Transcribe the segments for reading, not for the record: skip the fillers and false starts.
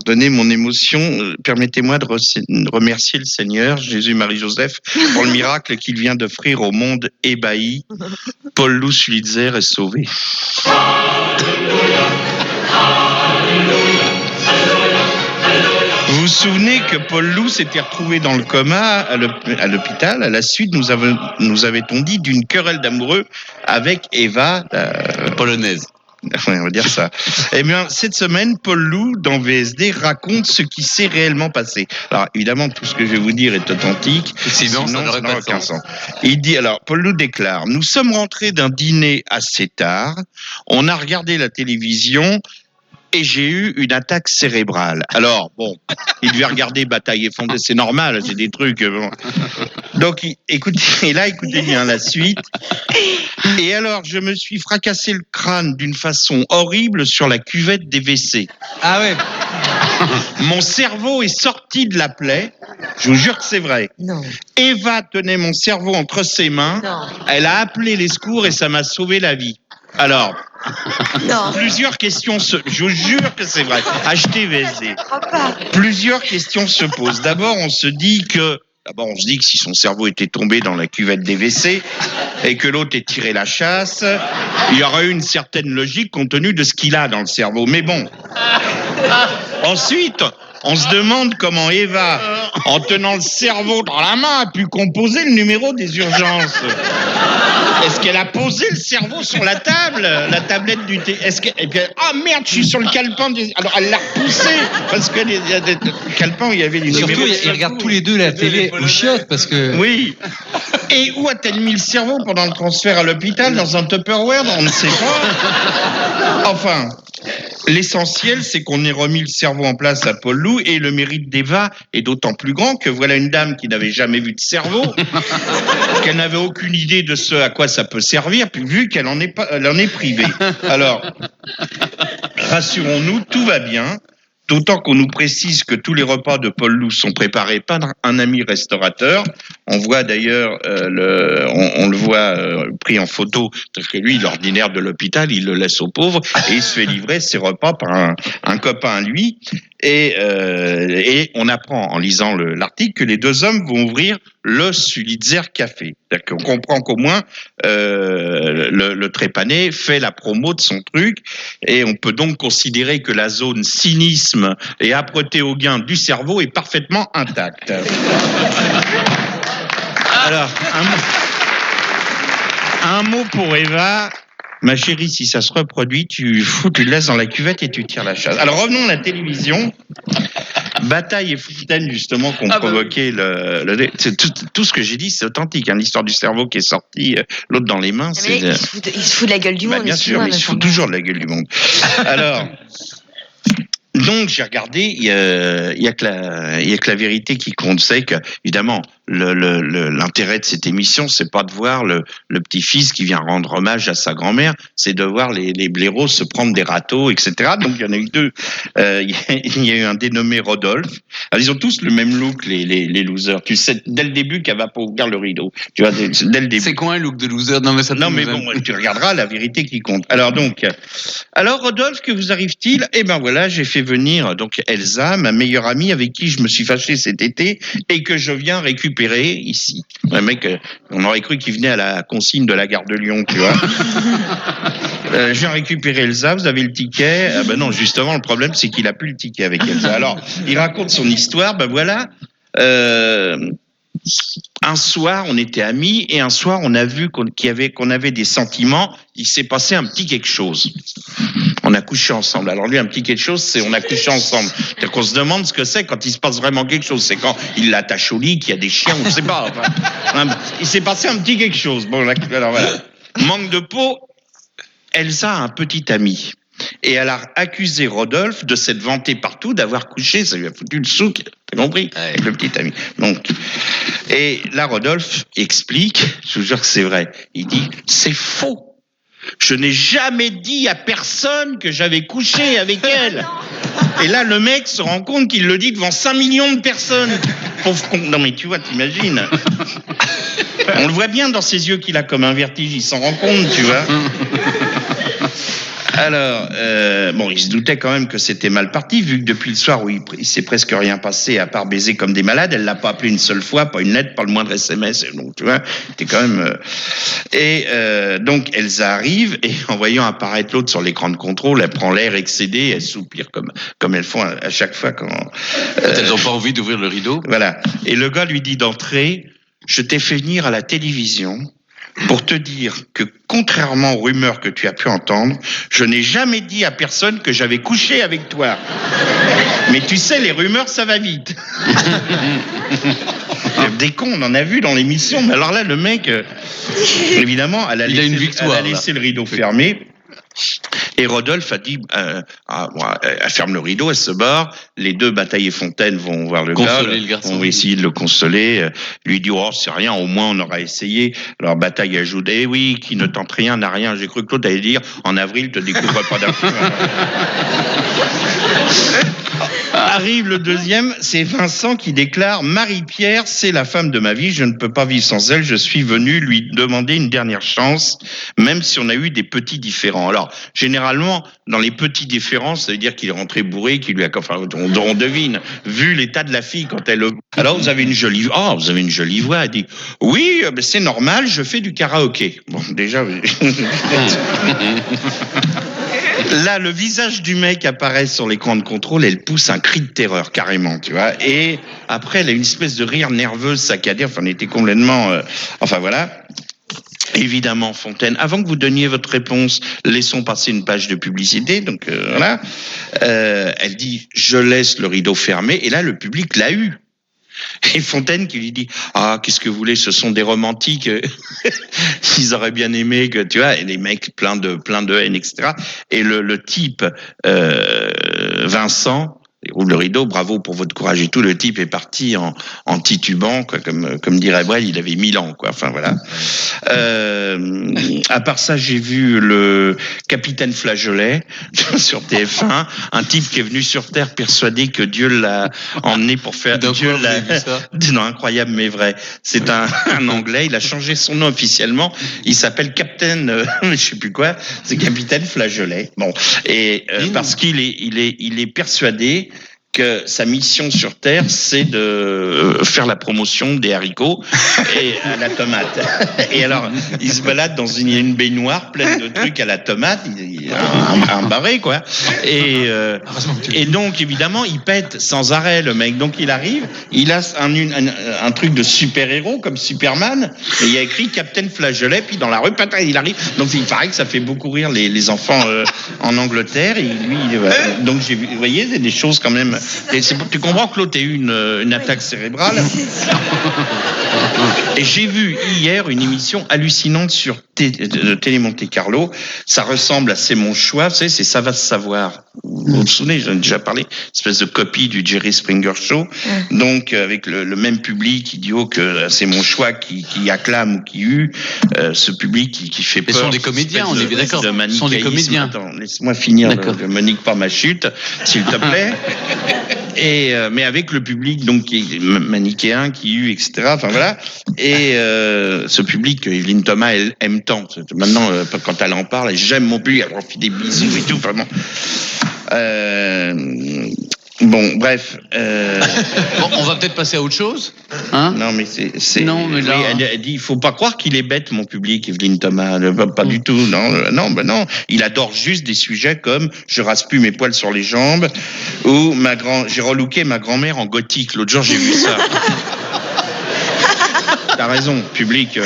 Pardonnez mon émotion. Permettez-moi de remercier le Seigneur, Jésus, Marie, Joseph, pour le miracle qu'il vient d'offrir au monde ébahi. Paul Lou Sulitzer est sauvé. Vous vous souvenez que Paul Lou s'était retrouvé dans le coma à l'hôpital. À la suite, nous avait-on dit, d'une querelle d'amoureux avec Eva, polonaise. Ouais, on va dire ça. Eh bien, cette semaine, Paul Lou, dans VSD, raconte ce qui s'est réellement passé. Alors, évidemment, tout ce que je vais vous dire est authentique. Sinon ça n'aurait pas aucun de sens. Il dit, alors, Paul Lou déclare, nous sommes rentrés d'un dîner assez tard. On a regardé la télévision et j'ai eu une attaque cérébrale. Alors, bon, il devait regarder Bataille effondrée, c'est normal, c'est des trucs... Bon. Donc, écoutez bien la suite. Et alors, je me suis fracassé le crâne d'une façon horrible sur la cuvette des WC. Ah ouais. Mon cerveau est sorti de la plaie. Je vous jure que c'est vrai. Non. Eva tenait mon cerveau entre ses mains. Non. Elle a appelé les secours et ça m'a sauvé la vie. Alors, Non. plusieurs questions je vous jure que c'est vrai. Achetez VSD. Papa. Plusieurs questions se posent. D'abord, on se dit que si son cerveau était tombé dans la cuvette des WC et que l'autre ait tiré la chasse, il y aurait eu une certaine logique compte tenu de ce qu'il a dans le cerveau. Mais bon. Ensuite, on se demande comment Eva, en tenant le cerveau dans la main, a pu composer le numéro des urgences. Est-ce qu'elle a posé le cerveau sur la table, la tablette du thé? Ah merde, je suis sur le calepin. Alors elle l'a repoussé parce que il y a des calepins où il y avait les numéros. Surtout, ils regardent tous les deux la télé au chiottes parce que. Oui. Et où a-t-elle mis le cerveau pendant le transfert à l'hôpital? Dans un Tupperware? On ne sait pas. Enfin. L'essentiel, c'est qu'on ait remis le cerveau en place à Paul Lou et le mérite d'Eva est d'autant plus grand que voilà une dame qui n'avait jamais vu de cerveau, qu'elle n'avait aucune idée de ce à quoi ça peut servir, puis vu qu'elle en est privée. Alors, rassurons-nous, tout va bien. D'autant qu'on nous précise que tous les repas de Paul Lou sont préparés par un ami restaurateur. On voit d'ailleurs, on le voit pris en photo, parce que lui, l'ordinaire de l'hôpital, il le laisse aux pauvres et il se fait livrer ses repas par un copain à lui. Et on apprend en lisant l'article que les deux hommes vont ouvrir le Sulitzer Café. On comprend qu'au moins le trépané fait la promo de son truc et on peut donc considérer que la zone cynisme et âpreté au gain du cerveau est parfaitement intacte. Alors, un mot pour Eva. Ma chérie, si ça se reproduit, tu le laisses dans la cuvette et tu tires la chasse. Alors revenons à la télévision. Bataille et Fontaine, justement, qui ont provoqué tout ce que j'ai dit, c'est authentique. Hein, l'histoire du cerveau qui est sorti, l'autre dans les mains. Il se fout de la gueule du monde. Bien sûr, mais il se fout toujours de la gueule du monde. Alors. Donc j'ai regardé, il y a que la vérité qui compte. C'est que évidemment l'intérêt de cette émission, c'est pas de voir le petit-fils qui vient rendre hommage à sa grand-mère, c'est de voir les blaireaux se prendre des râteaux, etc. Donc il y en a eu deux. Il y a eu un dénommé Rodolphe. Alors, ils ont tous le même look, les losers. Tu sais dès le début qu'elle va pas ouvrir le rideau. Tu vois dès le début. C'est quoi un look de loser? Non mais bon, tu regarderas la vérité qui compte. Alors Rodolphe, que vous arrive-t-il? Eh ben voilà, j'ai fait venir donc Elsa, ma meilleure amie avec qui je me suis fâché cet été et que je viens récupérer ici. Un mec, on aurait cru qu'il venait à la consigne de la gare de Lyon, tu vois. Je viens récupérer Elsa, vous avez le ticket? Ah ben non, justement, le problème c'est qu'il a plus le ticket avec Elsa. Alors, il raconte son histoire, ben voilà. Un soir, on était amis et un soir, on a vu qu'on avait des sentiments. Il s'est passé un petit quelque chose. On a couché ensemble. Alors lui, un petit quelque chose, c'est on a couché ensemble. C'est-à-dire qu'on se demande ce que c'est quand il se passe vraiment quelque chose. C'est quand il l'attache au lit, qu'il y a des chiens, on ne sait pas. Enfin, il s'est passé un petit quelque chose. Bon, alors voilà. Manque de peau, Elsa a un petit ami. Et elle a accusé Rodolphe de s'être vanté partout, d'avoir couché, ça lui a foutu le souk, t'as compris, avec le petit ami. Donc, et là, Rodolphe explique, je vous jure que c'est vrai, il dit, c'est faux. Je n'ai jamais dit à personne que j'avais couché avec elle. Et là, le mec se rend compte qu'il le dit devant 5 millions de personnes. Pauvre con. Non mais tu vois, t'imagines. On le voit bien dans ses yeux qu'il a comme un vertige, il s'en rend compte, tu vois. Alors, bon, il se doutait quand même que c'était mal parti, vu que depuis le soir où il s'est presque rien passé, à part baiser comme des malades, elle l'a pas appelé une seule fois, pas une lettre, pas le moindre SMS. Donc, tu vois, c'était quand même... donc, Elsa arrive, et en voyant apparaître l'autre sur l'écran de contrôle, elle prend l'air excédée, elle soupire comme elles font à chaque fois quand elles n'ont pas envie d'ouvrir le rideau. Voilà. Et le gars lui dit d'entrer, je t'ai fait venir à la télévision pour te dire que, contrairement aux rumeurs que tu as pu entendre, je n'ai jamais dit à personne que j'avais couché avec toi. Mais tu sais, les rumeurs, ça va vite. Des cons, on en a vu dans l'émission. Mais alors là, le mec, évidemment, elle a laissé le rideau fermé. Et Rodolphe a dit, elle ferme le rideau, elle se barre. Les deux, Bataille et Fontaine, vont voir le gars, vont essayer de le consoler. Lui dit, oh, c'est rien, au moins on aura essayé. Alors Bataille ajoute, eh oui, qui ne tente rien n'a rien. J'ai cru que l'autre allait dire, en avril, te découvre pas d'un coup. Arrive le deuxième, c'est Vincent qui déclare, Marie-Pierre, c'est la femme de ma vie, je ne peux pas vivre sans elle, je suis venu lui demander une dernière chance, même si on a eu des petits différends. Alors, généralement, dans les petits différends, ça veut dire qu'il est rentré bourré, qu'il lui a, enfin, on devine, vu l'état de la fille quand elle... Alors, vous avez une jolie voix, elle dit, oui, c'est normal, je fais du karaoké. Bon, déjà... Là, le visage du mec apparaît sur l'écran de contrôle, elle pousse un cri de terreur, carrément, tu vois. Et après, elle a une espèce de rire nerveuse, saccadé. Enfin, on était complètement... Enfin, voilà. Évidemment, Fontaine, avant que vous donniez votre réponse, laissons passer une page de publicité. Donc, voilà. Elle dit, je laisse le rideau fermé. Et là, le public l'a eu. Et Fontaine qui lui dit, ah, qu'est-ce que vous voulez, ce sont des romantiques, ils auraient bien aimé que, tu vois, et les mecs plein de haine, etc. Et le type, Vincent, il roule le rideau, bravo pour votre courage et tout, le type est parti en titubant, quoi, comme dirait Brel, il avait 1000 ans, quoi, enfin voilà. À part ça, j'ai vu le Capitaine Flageolet sur TF1, un type qui est venu sur Terre persuadé que Dieu l'a emmené pour faire... Non, incroyable mais vrai. C'est un Anglais, il a changé son nom officiellement, il s'appelle Captain, je sais plus quoi, c'est Capitaine Flageolet. Bon, et parce qu'il est persuadé que sa mission sur Terre, c'est de faire la promotion des haricots et à la tomate. Et alors, il se balade dans une baignoire pleine de trucs à la tomate, il un barré, quoi. Et donc, évidemment, il pète sans arrêt, le mec. Donc, il arrive, il a un truc de super-héros, comme Superman, et il y a écrit Captain Flageolet, puis dans la rue, il arrive. Donc, il paraît que ça fait beaucoup rire les enfants en Angleterre. Et lui, donc, j'ai vu, vous voyez, c'est des choses quand même... Tu comprends que l'autre ait eu une attaque cérébrale. Et j'ai vu hier une émission hallucinante sur de Télé Monte Carlo. Ça ressemble à C'est mon choix, vous savez, c'est Ça va se savoir. Vous vous souvenez, j'en ai déjà parlé, espèce de copie du Jerry Springer Show. Donc, avec le même public idiot que C'est mon choix qui acclame ou qui hue, ce public qui fait peur. Ce sont des comédiens, on est bien d'accord. Ce sont des comédiens. Attends, laisse-moi finir, je me nique pas ma chute, s'il te plaît. Et mais avec le public donc qui est manichéen, qui hue, etc. Enfin voilà. Et ce public que Evelyne Thomas elle aime tant. Maintenant, quand elle en parle, j'aime mon public, elle leur fait des bisous et tout, vraiment. Bon, bref. Bon, on va peut-être passer à autre chose. Hein? Non, mais c'est. Non, mais là. Oui, elle dit, il faut pas croire qu'il est bête, mon public, Evelyne Thomas. Pas du tout. Non. Il adore juste des sujets comme je rase plus mes poils sur les jambes ou j'ai relooké ma grand-mère en gothique. L'autre jour, j'ai vu ça. T'as raison, public.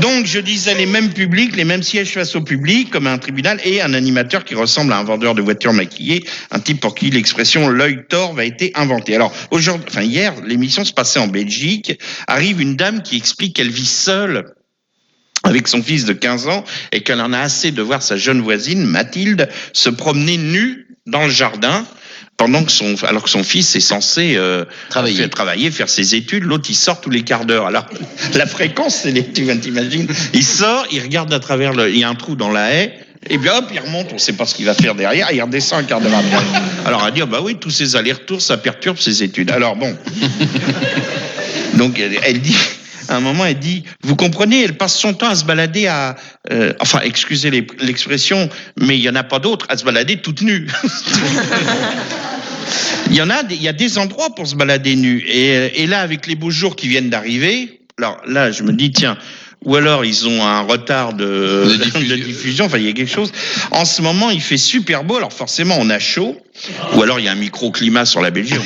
Donc, je disais les mêmes publics, les mêmes sièges face au public, comme un tribunal, et un animateur qui ressemble à un vendeur de voitures maquillées, un type pour qui l'expression l'œil torve a été inventée. Alors, hier, l'émission se passait en Belgique, arrive une dame qui explique qu'elle vit seule avec son fils de 15 ans et qu'elle en a assez de voir sa jeune voisine, Mathilde, se promener nue dans le jardin. Alors que son fils est censé travailler, faire ses études, l'autre il sort tous les quarts d'heure. Alors la fréquence, tu t'imagines, il sort, il regarde à travers il y a un trou dans la haie, et bien hop, il remonte, on ne sait pas ce qu'il va faire derrière, et il redescend un quart d'heure après. Alors à dire, bah oui, tous ces allers-retours, ça perturbe ses études. Alors bon. Donc elle dit, à un moment, elle dit, vous comprenez, elle passe son temps à se balader enfin, excusez l'expression, mais il y en a pas d'autres, à se balader toute nue. Il y a des endroits pour se balader nu. Et là, avec les beaux jours qui viennent d'arriver, alors là, je me dis, tiens, ou alors ils ont un retard de diffusion, enfin il y a quelque chose. En ce moment, il fait super beau, alors forcément on a chaud, ou alors il y a un microclimat sur la Belgique.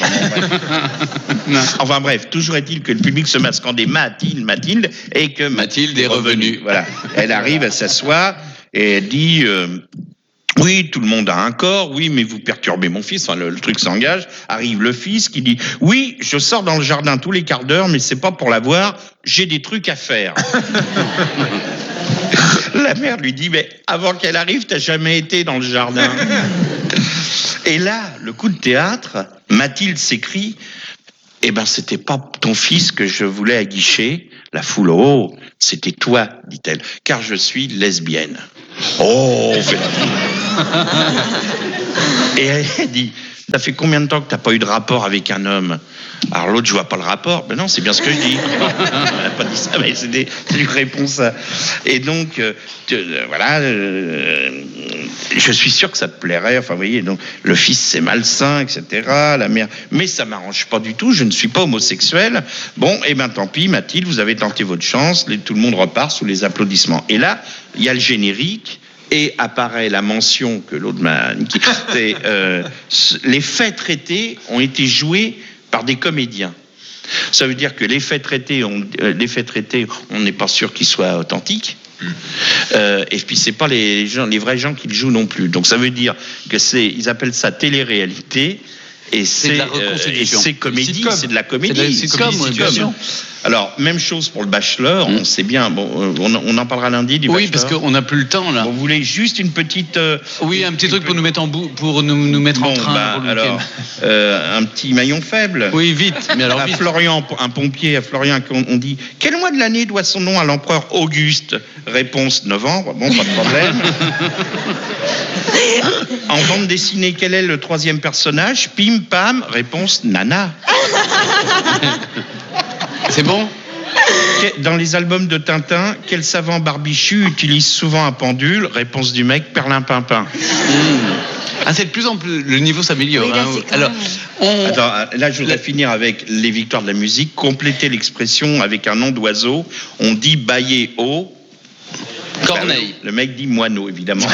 Enfin bref, toujours est-il que le public se met à scander Mathilde, et que Mathilde est revenue. Voilà, elle arrive, elle s'assoit, et elle dit... oui, tout le monde a un corps, oui, mais vous perturbez mon fils, enfin, le truc s'engage. Arrive le fils qui dit, oui, je sors dans le jardin tous les quarts d'heure, mais c'est pas pour la voir, j'ai des trucs à faire. La mère lui dit, mais avant qu'elle arrive, t'as jamais été dans le jardin. Et là, le coup de théâtre, Mathilde s'écrie, eh ben, c'était pas ton fils que je voulais aguicher. La foule, oh, c'était toi, dit-elle, car je suis lesbienne. Oh, et elle dit, ça fait combien de temps que t'as pas eu de rapport avec un homme? Alors l'autre, je vois pas le rapport. Ben non, c'est bien ce que je dis. Elle n'a pas dit ça, mais c'est une réponse. Et donc, voilà, je suis sûr que ça te plairait. Enfin, vous voyez, donc le fils c'est malsain, etc. La mère, mais ça m'arrange pas du tout. Je ne suis pas homosexuel. Bon, et ben tant pis, Mathilde, vous avez tenté votre chance. Tout le monde repart sous les applaudissements. Et là, il y a le générique. Et apparaît la mention que l'autre m'a niqué. Les faits traités ont été joués par des comédiens. Ça veut dire que les faits traités, on n'est pas sûr qu'ils soient authentiques. Et puis c'est pas les vrais gens qui le jouent non plus. Donc ça veut dire que ils appellent ça télé-réalité. Et c'est comédie, c'est de la comédie. C'est sitcom. Alors, même chose pour le Bachelor, on sait bien, bon, on en parlera lundi du Bachelor. Oui, parce qu'on n'a plus le temps, là. Vous voulez juste une petite... oui, un petit truc pour nous mettre pour nous mettre en train. Bah, pour le alors, un petit maillon faible. Oui, vite, mais alors vite. Florian, un pompier à Florian, on dit, quel mois de l'année doit son nom à l'empereur Auguste? Réponse, novembre, bon, pas de problème. En bande dessinée, quel est le troisième personnage? Pim, pam, réponse, Nana. C'est bon? Dans les albums de Tintin, quel savant barbichu utilise souvent un pendule? Réponse du mec, perlimpinpin. Ah, c'est de plus en plus... Le niveau s'améliore. Oui, là, hein. Alors, Attends, là, je voudrais finir avec les victoires de la musique. Compléter l'expression avec un nom d'oiseau. On dit bailler haut. Corneille. Le mec dit moineau, évidemment.